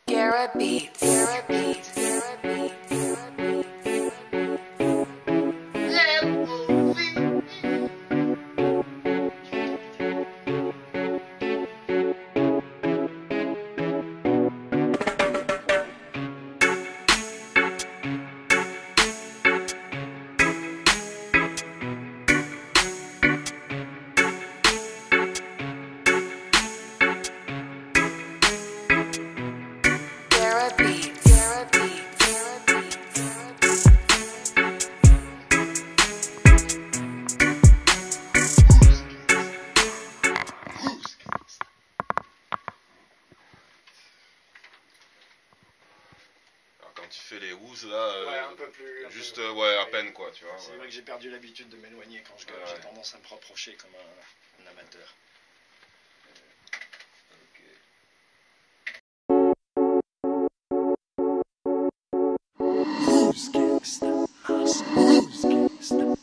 Gara Beats. Quand tu fais les housses là, ouais, un peu plus. Juste, ouais, à peine quoi, tu vois. C'est vrai que j'ai perdu l'habitude de m'éloigner quand je gueule, j'ai tendance à me rapprocher comme un amateur. Who's gangsta? Who's gangsta?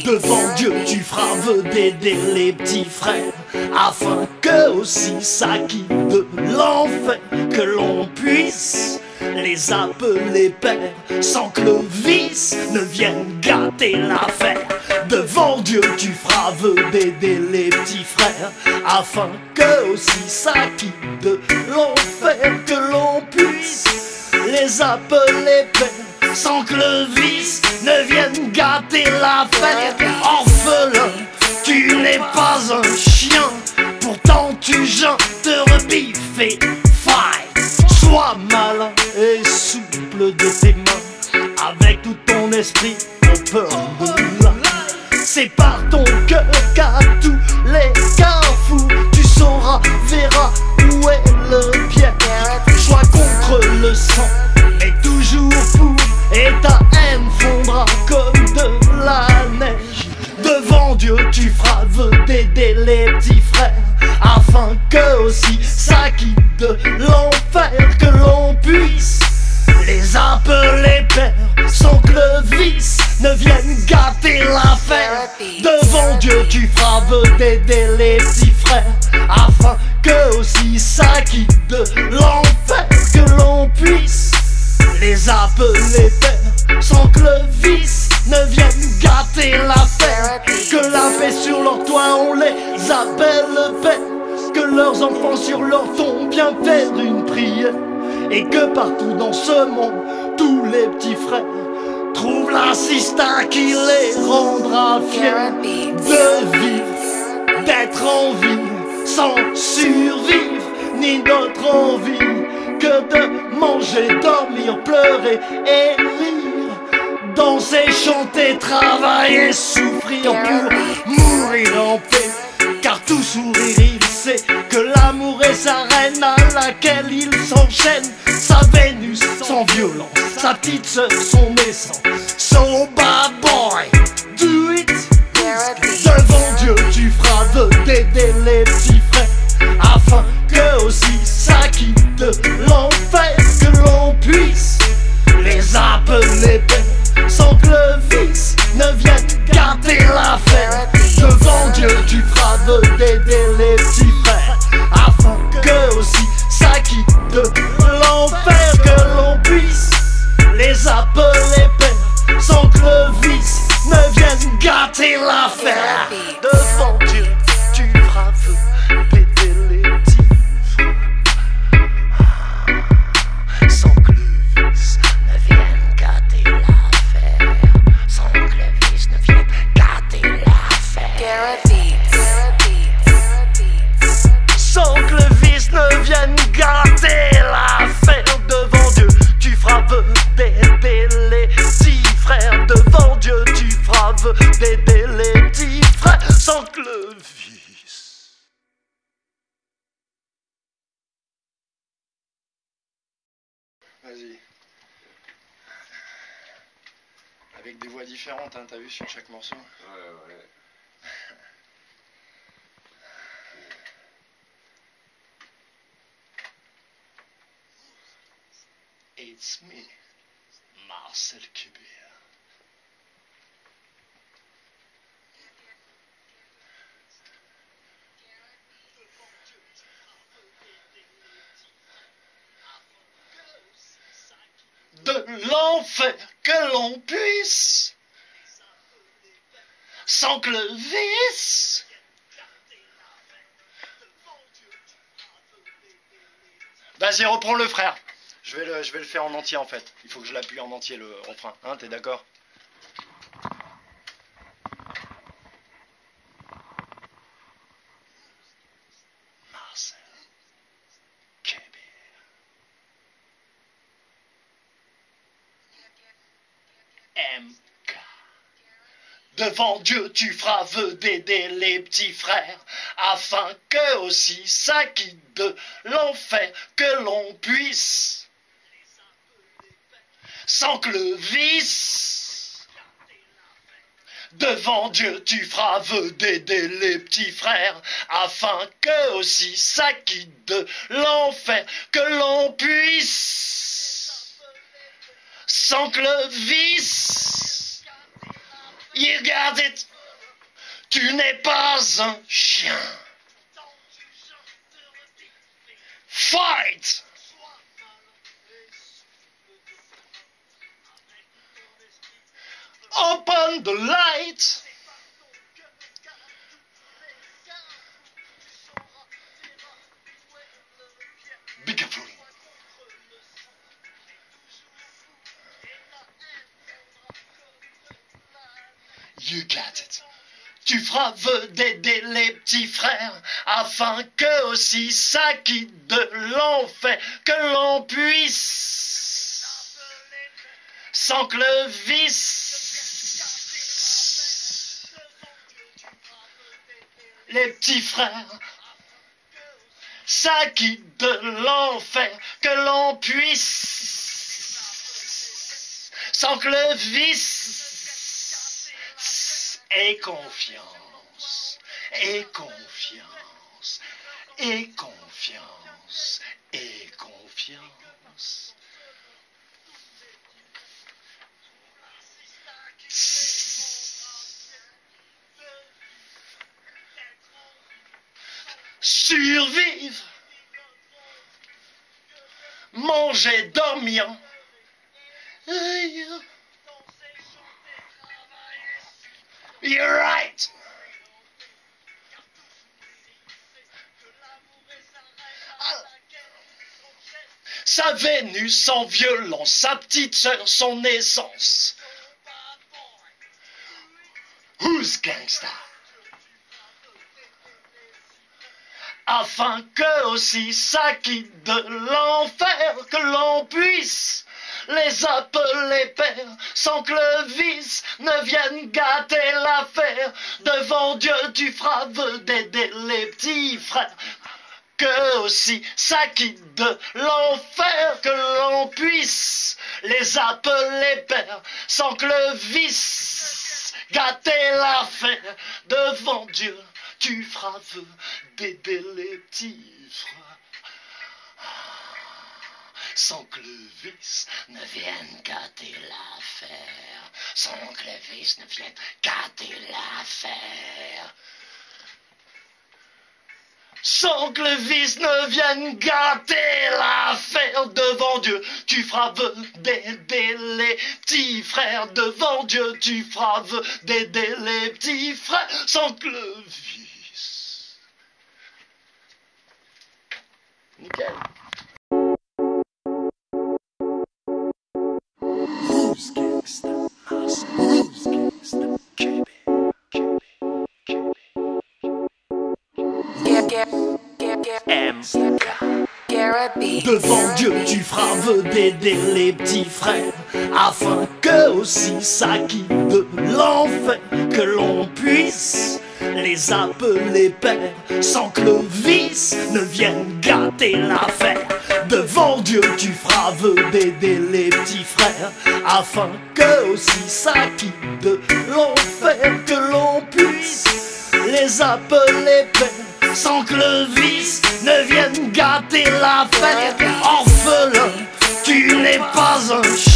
Devant Dieu tu feras d'aider les petits frères, afin que aussi ça quitte de l'enfer, que l'on puisse les appeler pères, sans que le vice ne vienne gâter l'affaire. Devant Dieu tu feras d'aider les petits frères, afin que aussi ça quitte de l'enfer, que l'on puisse les appeler pères, sans que le vice ne vienne gâter l'affaire. Orphelin, tu n'es pas un chien, pourtant tu gênes te rebiffer. Faille, sois malin et souple de tes mains, avec tout ton esprit au peur de l'âme. C'est par ton cœur qu'à tous les carrefours tu sauras, verras où est le piège. Sois contre le sang, mais toujours pour, et ta haine fondra comme de la neige. Devant Dieu tu feras d'aider les petits frères, afin que aussi ça quitte de l'enfer, que l'on puisse les appeler pères, sans que le vice ne vienne gâter l'affaire. Devant Dieu tu feras d'aider les petits frères, afin que aussi ça quitte de l'enfer, que l'on puisse les appeler pères, sans que le vice ne vienne gâter l'affaire. Que la paix sur leur toit on les appelle pères, que leurs enfants sur leur tombe bien faire une prière, et que partout dans ce monde tous les petits frères trouvent l'assistant qui les rendra fiers de vivre, d'être en vie, sans survivre, ni d'autre envie que de manger, dormir, pleurer et rire, danser, chanter, travailler, souffrir pour mourir en paix. Car tout sourire il sait que l'amour est sa reine à laquelle il s'enchaîne, sa Vénus sans violence, sa petite sœur son naissance. So bad boy, do it. Devant Dieu tu feras d'aider les petits frères, afin que aussi ça quitte de l'enfer, que l'on puisse les appeler pères, sans que le vice ne vienne gâter l'affaire. Devant Dieu tu feras d'aider les petits frères, afin que aussi ça quitte de l'enfer, que l'on puisse les appeler pères, sans que le vice ne vienne gâter l'affaire. Devant Dieu tu feras d'aider les petits frères, sans que le vice ne vienne gâter l'affaire, sans que le vice ne vienne gâter l'affaire. Sans que le vice ne vienne gâter l'affaire. Devant Dieu tu feras d'aider les petits frères, devant Dieu tu feras d'aider les petits frères, sans que le vice. Vas-y. Avec des voix différentes, hein, t'as vu sur chaque morceau. Ouais, ouais. It's me, Marcel Kébir. l'enfer que l'on puisse, sans que le vice Vas-y, reprends le frère. Je vais le faire en entier en fait. Il faut que je l'appuie en entier le refrain. Hein, t'es d'accord? Marcel Kébir. MK. Devant Dieu, tu feras vœu d'aider les petits frères, afin que aussi ça quitte de l'enfer que l'on puisse, sans que le vice. Devant Dieu, tu feras vœu d'aider les petits frères, afin que aussi ça quitte de l'enfer que l'on puisse, sans que le vice. You got it. Tu n'es pas un chien. Fight. Open the light. Be careful. You got it. Tu feras vœu d'aider les petits frères, afin que aussi ça quitte de l'enfer que l'on puisse, sans que le vice. Les petits frères, ça quitte de l'enfer que l'on puisse, sans que le vice. Et confiance, et confiance, et confiance, et confiance. Survivre, manger, dormir. You're right. Sa Vénus en violence, sa petite sœur, son essence. Who's gangsta? Afin que aussi ça quitte de l'enfer que l'on puisse les appeler pères, sans que le vice ne vienne gâter l'affaire. Devant Dieu, tu feras vœu d'aider les petits frères, que aussi ça quitte de l'enfer, que l'on puisse les appeler pères, sans que le vice gâter l'affaire. Devant Dieu, tu feras vœu d'aider les petits frères, sans que le vice ne vienne gâter l'affaire, sans que le vice ne vienne gâter l'affaire, sans que le vice ne vienne gâter l'affaire. Devant Dieu, tu feras vœu d'aider les petits frères. Devant Dieu, tu feras vœu d'aider les petits frères, sans que le vice. Nickel. Who's gangsta? Who's gangsta? Devant Dieu, tu feras vœu d'aider les petits frères, afin que aussi ça quitte de l'enfer, que l'on puisse les appeler pères, sans que le vice ne vienne gâter l'affaire. Devant Dieu, tu feras vœu d'aider les petits frères, afin que aussi ça quitte de l'enfer, que l'on puisse les appeler pères, sans que le vice ne vienne gâter l'affaire. Orphelin, tu n'es pas un chien.